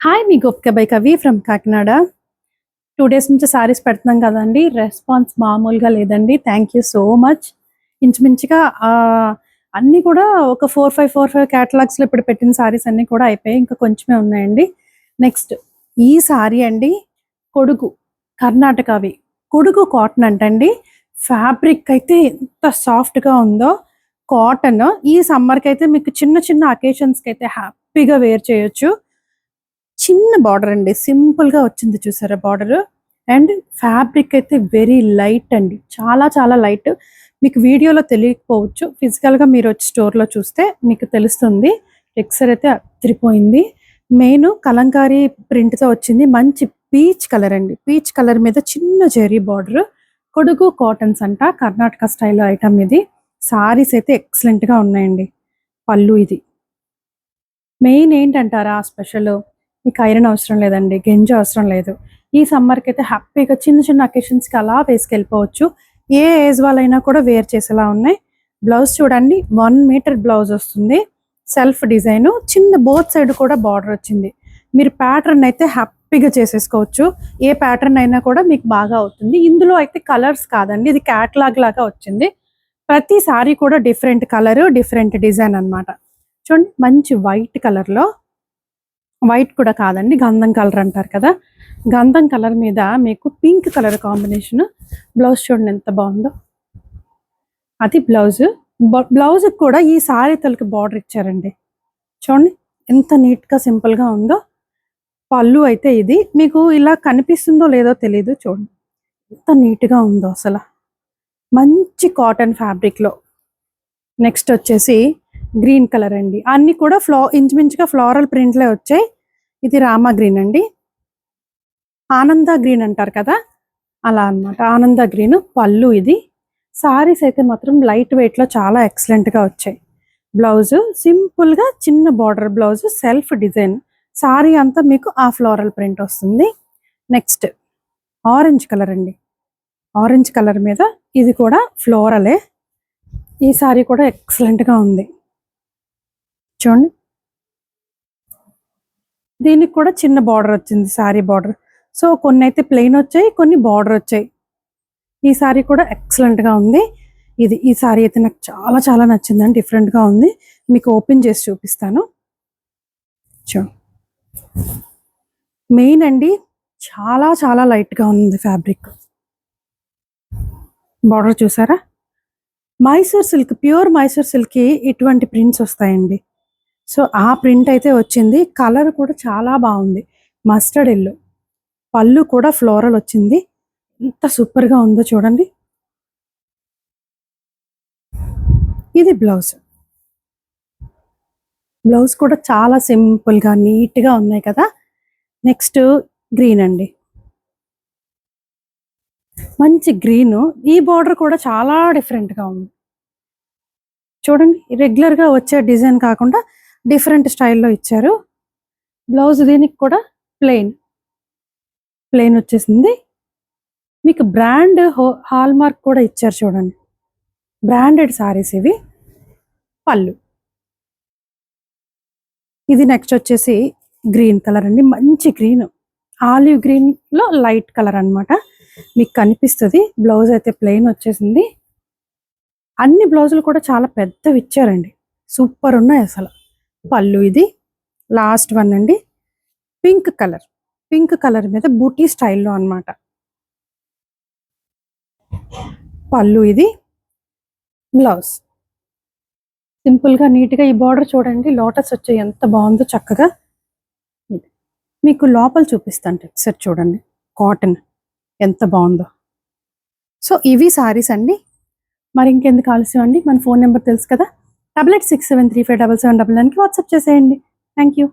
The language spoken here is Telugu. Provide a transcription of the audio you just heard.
హాయ్ మీ గోపిక బై కవి ఫ్రమ్ కాకినాడ. 2 days నుంచి సారీస్ పెడుతున్నాం కదండి. రెస్పాన్స్ మామూలుగా లేదండి. Thank you so much. ఇంచుమించుగా అన్నీ కూడా ఒక 4-5 క్యాటలాగ్స్లో ఇప్పుడు పెట్టిన సారీస్ అన్నీ కూడా అయిపోయాయి. ఇంకా కొంచెమే ఉన్నాయండి. నెక్స్ట్ ఈ సారీ అండి, కొడుగు కర్ణాటకవి కొడుగు కాటన్ అంటండి. ఫ్యాబ్రిక్ అయితే ఎంత సాఫ్ట్గా ఉందో. కాటన్ ఈ సమ్మర్కి అయితే మీకు చిన్న చిన్న అకేషన్స్కి అయితే హ్యాపీగా వేర్ చేయొచ్చు. చిన్న బార్డర్ అండి, సింపుల్ గా వచ్చింది చూసారా బార్డర్. అండ్ ఫ్యాబ్రిక్ అయితే వెరీ లైట్ అండి, చాలా చాలా లైట్. మీకు వీడియోలో తెలియకపోవచ్చు, ఫిజికల్ గా మీరు వచ్చి స్టోర్లో చూస్తే మీకు తెలుస్తుంది. టెక్స్చర్ అయితే అదిరిపోయింది. మెయిన్ కలంకారీ ప్రింట్ తో వచ్చింది. మంచి పీచ్ కలర్ అండి, పీచ్ కలర్ మీద చిన్న జెరీ బార్డర్. కొడుగు కాటన్స్ అంట, కర్ణాటక స్టైల్ ఐటమ్ ఇది. సారీస్ అయితే ఎక్సలెంట్ గా ఉన్నాయండి. పళ్ళు ఇది మెయిన్ ఏంటంటారా స్పెషల్, మీకు ఐరన్ అవసరం లేదండి, గెంజ అవసరం లేదు. ఈ సమ్మర్కి అయితే హ్యాపీగా చిన్న చిన్న అకేషన్స్కి అలా వేసుకెళ్ళిపోవచ్చు. ఏ ఏజ్ వాళ్ళైనా కూడా వేర్ చేసేలా ఉన్నాయి. బ్లౌజ్ చూడండి, 1 మీటర్ బ్లౌజ్ వస్తుంది. సెల్ఫ్ డిజైన్, చిన్న బోత్ సైడ్ కూడా బార్డర్ వచ్చింది. మీరు ప్యాటర్న్ అయితే హ్యాపీగా చేసేసుకోవచ్చు. ఏ ప్యాటర్న్ అయినా కూడా మీకు బాగా అవుతుంది. ఇందులో అయితే కలర్స్ కాదండి, ఇది క్యాటలాగ్ లాగా వచ్చింది. ప్రతి సారీ కూడా డిఫరెంట్ కలర్, డిఫరెంట్ డిజైన్ అన్నమాట. చూడండి, మంచి వైట్ కలర్లో, వైట్ కూడా కాదండి, గంధం కలర్ అంటారు కదా, గంధం కలర్ మీద మీకు పింక్ కలర్ కాంబినేషన్. బ్లౌజ్ చూడండి ఎంత బాగుందో. అది బ్లౌజ్. బ్లౌజ్ కూడా ఈ సారీ తలకి బార్డర్ ఇచ్చారండి. చూడండి ఎంత నీట్గా సింపుల్గా ఉందో. పళ్ళు అయితే ఇది మీకు ఇలా కనిపిస్తుందో లేదో తెలియదు, చూడండి ఎంత నీట్గా ఉందో అసలు. మంచి కాటన్ ఫ్యాబ్రిక్లో. నెక్స్ట్ వచ్చేసి గ్రీన్ కలర్ అండి. అన్ని కూడా ఇంచుమించుగా ఫ్లోరల్ ప్రింట్లే వచ్చాయి. ఇది రామా గ్రీన్ అండి, ఆనంద గ్రీన్ అంటారు కదా, అలా అన్నమాట. ఆనంద గ్రీన్ పళ్ళు ఇది. సారీస్ అయితే మాత్రం లైట్ వెయిట్లో చాలా ఎక్సలెంట్గా వచ్చాయి. బ్లౌజ్ సింపుల్గా చిన్న border blouse, self design. Sorry అంతా మీకు ఆ ఫ్లోరల్ ప్రింట్ వస్తుంది. నెక్స్ట్ ఆరెంజ్ కలర్ అండి, ఆరెంజ్ కలర్ మీద ఇది కూడా ఫ్లోరలే. ఈ సారీ కూడా ఎక్సలెంట్గా ఉంది చూడండి. దీనికి కూడా చిన్న బార్డర్ వచ్చింది, సారీ బార్డర్. సో కొన్ని అయితే ప్లెయిన్ వచ్చాయి, కొన్ని బార్డర్ వచ్చాయి. ఈ సారీ కూడా ఎక్సలెంట్గా ఉంది. ఈ సారీ అయితే నాకు చాలా చాలా నచ్చిందండి, డిఫరెంట్గా ఉంది. మీకు ఓపెన్ చేసి చూపిస్తాను. మెయిన్ అండి, చాలా చాలా లైట్గా ఉంది ఫ్యాబ్రిక్. బార్డర్ చూసారా, మైసూర్ సిల్క్, ప్యూర్ మైసూర్ సిల్క్కి ఇటువంటి ప్రింట్స్ వస్తాయండి. సో ఆ ప్రింట్ అయితే వచ్చింది. కలర్ కూడా చాలా బాగుంది, మస్టర్డ్ ఎల్లో. పళ్ళు కూడా ఫ్లోరల్ వచ్చింది. ఎంత సూపర్గా ఉందో చూడండి. ఇది బ్లౌజ్. బ్లౌజ్ కూడా చాలా సింపుల్గా నీట్గా ఉన్నాయి కదా. నెక్స్ట్ గ్రీన్ అండి, మంచి గ్రీన్. ఈ బార్డర్ కూడా చాలా డిఫరెంట్గా ఉంది చూడండి. రెగ్యులర్గా వచ్చే డిజైన్ కాకుండా డిఫరెంట్ స్టైల్లో ఇచ్చారు. బ్లౌజ్ దీనికి కూడా ప్లెయిన్ వచ్చేసింది. మీకు బ్రాండ్ హాల్ మార్క్ కూడా ఇచ్చారు చూడండి, బ్రాండెడ్ సారీస్ ఇవి. పళ్ళు ఇది. నెక్స్ట్ వచ్చేసి గ్రీన్ కలర్ అండి, మంచి గ్రీన్, ఆలివ్ గ్రీన్లో లైట్ కలర్ అన్నమాట. మీకు కనిపిస్తుంది. బ్లౌజ్ అయితే ప్లెయిన్ వచ్చేసింది. అన్ని బ్లౌజులు కూడా చాలా పెద్దవి ఇచ్చారండి, సూపర్ ఉన్నాయి అసలు. పళ్ళు ఇది లాస్ట్ వన్ అండి, పింక్ కలర్ మీద బూటీ స్టైల్లో అన్నమాట. పళ్ళు ఇది, బ్లౌజ్ సింపుల్గా నీట్గా. ఈ బార్డర్ చూడండి, లోటస్ వచ్చే ఎంత బాగుందో చక్కగా. మీకు లోపల చూపిస్తాను టెక్స్చర్ చూడండి, కాటన్ ఎంత బాగుందో. సో ఇవి సారీస్ అండి. మరి ఇంకెందుకు ఆలస్యం అండి, మన ఫోన్ నెంబర్ తెలుసు కదా, 8867357799కి వాట్సాప్ చేసేయండి. Thank you.